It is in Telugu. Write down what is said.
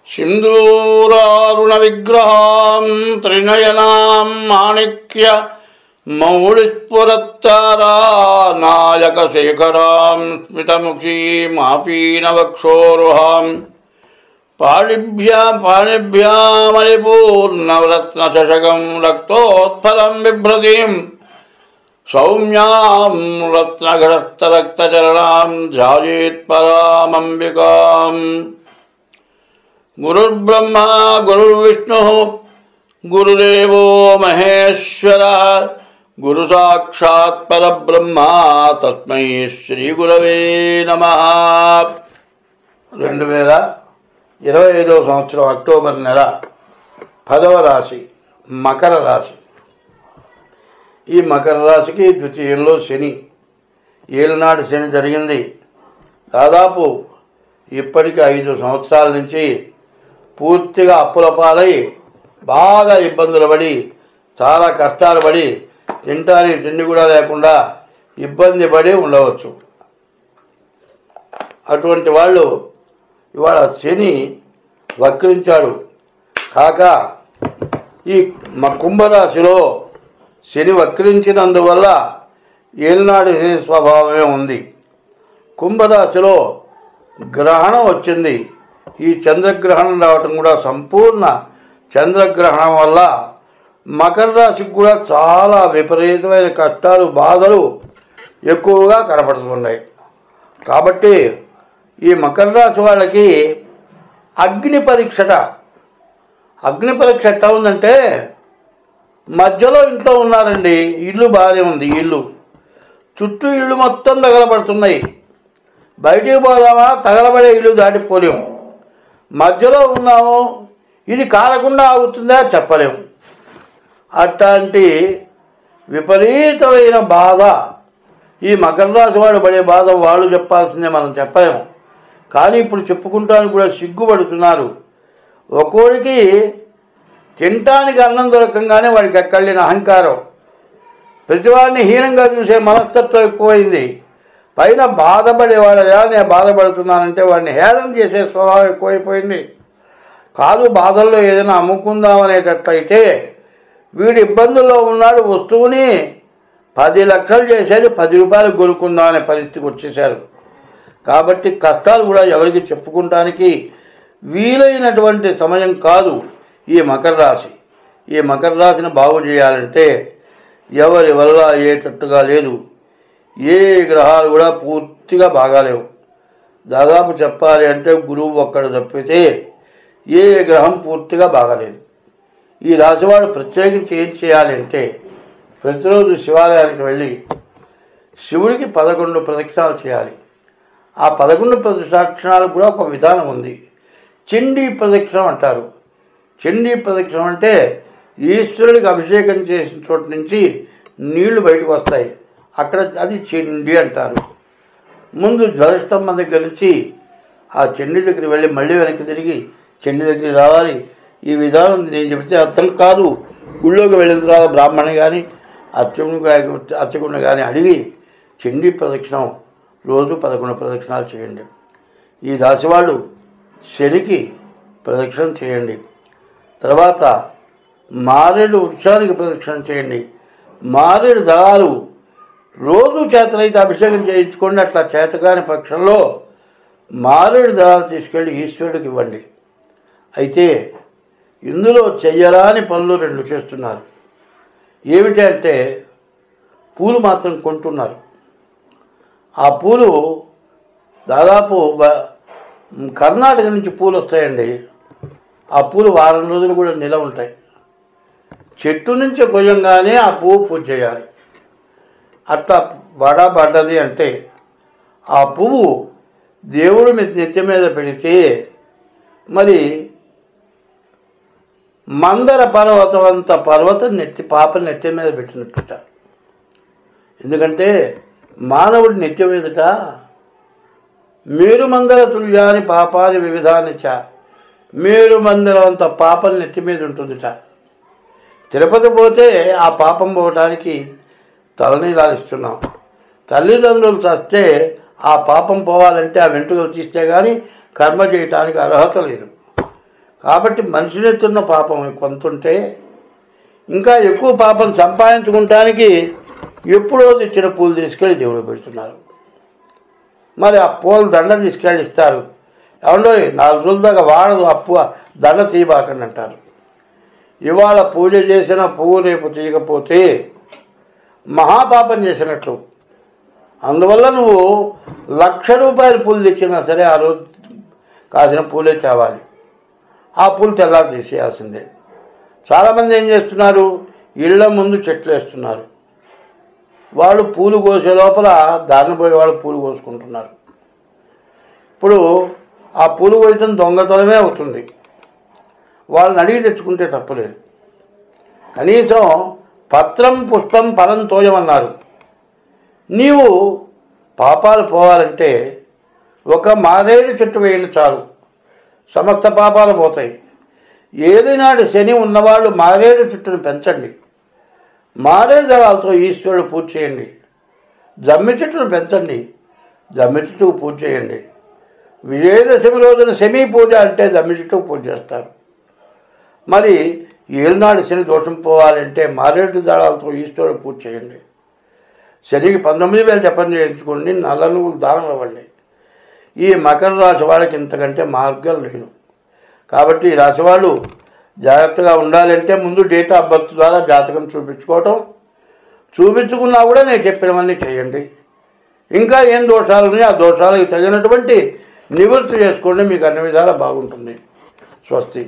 సింధూరారుణ విగ్రహాం త్రినయనాం మాణిక్య మౌళిస్ఫురత్తారా నాయక శేఖరాం స్మితముఖీమాపీనవక్షోరుహాం పాణిభ్యామలిపూర్ణరత్నశకం రక్తోత్ఫలం బిభ్రతీం సౌమ్యాం రత్నఘటస్థరక్తచరణాం ధ్యాయేత్పరామంబికాం. గురుర్బ్రహ్మ గురుర్విష్ణుః గురుదేవో మహేశ్వరః గురు సాక్షాత్ పరబ్రహ్మ తస్మై శ్రీ గురవే నమః. 2025వ సంవత్సరం అక్టోబర్ నెల 10వ రాశి మకర రాశి. ఈ మకర రాశికి ద్వితీయంలో శని, ఏళ్ళనాడు శని జరిగింది. దాదాపు ఇప్పటికి 5 సంవత్సరాల నుంచి పూర్తిగా అప్పుల పాలై బాగా ఇబ్బందులు పడి చాలా కష్టాలు పడి తినడానికి తిండి కూడా లేకుండా ఇబ్బంది పడి ఉండవచ్చు. అటువంటి వాళ్ళు ఇవాళ శని వక్రించాడు కాక ఈ కుంభరాశిలో శని వక్రించినందువల్ల ఏలినాడు శని స్వభావమే ఉంది. కుంభరాశిలో గ్రహణం వచ్చింది. ఈ చంద్రగ్రహణం రావటం కూడా సంపూర్ణ చంద్రగ్రహణం వల్ల మకర రాశికి కూడా చాలా విపరీతమైన కష్టాలు బాధలు ఎక్కువగా కనపడుతున్నాయి. కాబట్టి ఈ మకర రాశి వాళ్ళకి అగ్ని పరీక్ష ఎట్లా ఉందంటే, మధ్యలో ఇంట్లో ఉన్నారండి, ఇల్లు బాగానే ఉంది, ఇల్లు చుట్టూ ఇల్లు మొత్తం తగలబడుతున్నాయి. బయటికి పోదామా తగలబడే ఇల్లు దాటిపోలేము. మధ్యలో ఉన్నాము, ఇది కాలకుండా ఆగుతుందా చెప్పలేము. అట్లాంటి విపరీతమైన బాధ ఈ మకర రాశి వాడు పడే బాధ వాళ్ళు చెప్పాల్సిందే, మనం చెప్పలేము. కానీ ఇప్పుడు చెప్పుకుంటానికి కూడా సిగ్గుపడుతున్నారు. ఒక్కోడికి తినటానికి అన్నం దొరకంగానే వాడికి ఎక్కడిన అహంకారం, ప్రతివాడిని హీనంగా చూసే మనస్తత్వం ఎక్కువైంది. పైన బాధపడేవాడయా నేను బాధపడుతున్నానంటే వాడిని హేళన చేసే స్వభావం ఎక్కువైపోయింది. కాదు బాధల్లో ఏదైనా అమ్ముకుందామనేటట్లయితే వీడు ఇబ్బందుల్లో ఉన్నాడు, వస్తువుని 10 లక్షలు చేసేది 10 రూపాయలు కొనుక్కుందాం అనే పరిస్థితికి వచ్చేసారు. కాబట్టి కష్టాలు కూడా ఎవరికి చెప్పుకుంటానికి వీలైనటువంటి సమయం కాదు ఈ మకర రాశి. ఈ మకర రాశిని బాగు చేయాలంటే ఎవరి వల్ల అయ్యేటట్టుగా లేదు. ఏ గ్రహాలు కూడా పూర్తిగా బాగాలేవు. దాదాపు చెప్పాలి అంటే గురువు ఒక్కడు తప్పితే ఏ గ్రహం పూర్తిగా బాగాలేదు. ఈ రాశివాడు ప్రత్యేకించి ఏం చేయాలి అంటే, ప్రతిరోజు శివాలయానికి వెళ్ళి శివుడికి 11 ప్రదక్షిణాలు చేయాలి. ఆ 11 ప్రదక్షిణాలకు కూడా ఒక విధానం ఉంది. చండీ ప్రదక్షిణం అంటారు. చండీ ప్రదక్షిణం అంటే ఈశ్వరుడికి అభిషేకం చేసిన చోటు నుంచి నీళ్లు బయటకు వస్తాయి, అక్కడ అది చండీ అంటారు. ముందు ధ్వజస్తంభం దగ్గర నుంచి ఆ చండీ దగ్గరికి వెళ్ళి మళ్ళీ వెనక్కి తిరిగి చండీ దగ్గరికి రావాలి. ఈ విధానం నేను చెబితే అర్థం కాదు. గుళ్ళోకి వెళ్ళిన తర్వాత బ్రాహ్మణి కానీ అర్చకుని కానీ అడిగి చండీ ప్రదక్షిణం రోజు 11 ప్రదక్షిణాలు చేయండి. ఈ రాశివాళ్ళు శనికి ప్రదక్షిణం చేయండి. తర్వాత మారేడు వృక్షానికి ప్రదక్షిణం చేయండి. మారేడు దళాలు రోజు చేతనైతే అభిషేకం చేయించుకోండి. అట్లా చేతకాని పక్షంలో మారేడు దళాలు తీసుకెళ్ళి ఈశ్వరుడికి ఇవ్వండి. అయితే ఇందులో చెయ్యరాని పనులు 2 చేస్తున్నారు. ఏమిటి అంటే, పూలు మాత్రం కొంటున్నారు. ఆ పూలు దాదాపు కర్ణాటక నుంచి పూలు వస్తాయండి. ఆ పూలు వారం రోజులు కూడా నిలవ ఉంటాయి. చెట్టు నుంచి కొయ్యంగానే ఆ పువ్వు పూజ చేయాలి. అట్లా పడ్డది అంటే ఆ పువ్వు దేవుడి నెత్తి మీద పెడితే మరి మందర పర్వతం అంత పర్వతం పాప నెత్తి మీద పెట్టినట్టుట. ఎందుకంటే మానవుడి నెత్తి మీదట మేరుమందర తుల్యాని పాపాని వివిధాని చ, మేరుమందరం అంత పాపం నెత్తి మీద ఉంటుందిట. తిరుపతి పోతే ఆ పాపం పోవటానికి తలనీలాలిస్తున్నాం. తల్లిదండ్రులు చస్తే ఆ పాపం పోవాలంటే ఆ వెంట్రుకలు తీస్తే కానీ కర్మ చేయటానికి అర్హత లేదు. కాబట్టి మనిషిని తిన్న పాపం కొంతుంటే ఇంకా ఎక్కువ పాపం సంపాదించుకుంటానికి ఎప్పుడో తెచ్చిన పూలు తీసుకెళ్ళి దేవుడు పెడుతున్నారు. మరి ఆ పూల దండ తీసుకెళ్ళి ఇస్తారు. ఏమండో 4 రోజుల దాకా వాడదు, అప్పు దండ తీయబాకండి అంటారు. ఇవాళ పూజ చేసిన పువ్వు రేపు తీయకపోతే మహాపాపం చేసినట్లు. అందువల్ల నువ్వు 1,00,000 రూపాయల పూలు తెచ్చినా సరే ఆ రోజు కాసిన పూలే తేవాలి. ఆ పూలు తెల్లారి తీసేయాల్సిందే. చాలామంది ఏం చేస్తున్నారు, ఇళ్ళ ముందు చెట్లు వేస్తున్నారు. వాళ్ళు పూలు కోసే లోపల దారిన పోయే వాళ్ళు పూలు కోసుకుంటున్నారు. ఇప్పుడు ఆ పూలు కోయటం దొంగతనమే అవుతుంది. వాళ్ళని అడిగి తెచ్చుకుంటే తప్పులేదు. కనీసం పత్రం పుష్పం ఫలం తోయమన్నారు. నీవు పాపాలు పోవాలంటే ఒక మారేడు చెట్టు వేయండి చాలు, సమస్త పాపాలు పోతాయి. ఏలినాడు శని ఉన్నవాళ్ళు మారేడు చెట్టును పెంచండి. మారేడు దళాలతో ఈశ్వరుడు పూజ చేయండి. జమ్మి చెట్టును పెంచండి, జమ్మి చెట్టుకు పూజ చేయండి. విజయదశమి రోజున శమీ పూజ అంటే జమ్మి చెట్టుకు పూజ చేస్తారు. మరి ఏలినాడు శని దోషం పోవాలంటే మారేడు దళాలతో ఈశ్వరుడు పూజ చేయండి. శనికి 19,000 జపం చేయించుకోండి, నల్ల నువ్వులు దానం ఇవ్వండి. ఈ మకర రాశి వాళ్ళకి ఇంతకంటే మార్గం లేదు. కాబట్టి ఈ రాశి వాళ్ళు జాగ్రత్తగా ఉండాలంటే ముందు డేట్ ఆఫ్ బర్త్ ద్వారా జాతకం చూపించుకున్నా కూడా నేను చెప్పినవన్నీ చేయండి. ఇంకా ఏం దోషాలు ఉన్నాయో ఆ దోషాలకు తగినటువంటి నివృత్తి చేసుకోండి. మీకు అన్ని విధాలా బాగుంటుంది. స్వస్తి.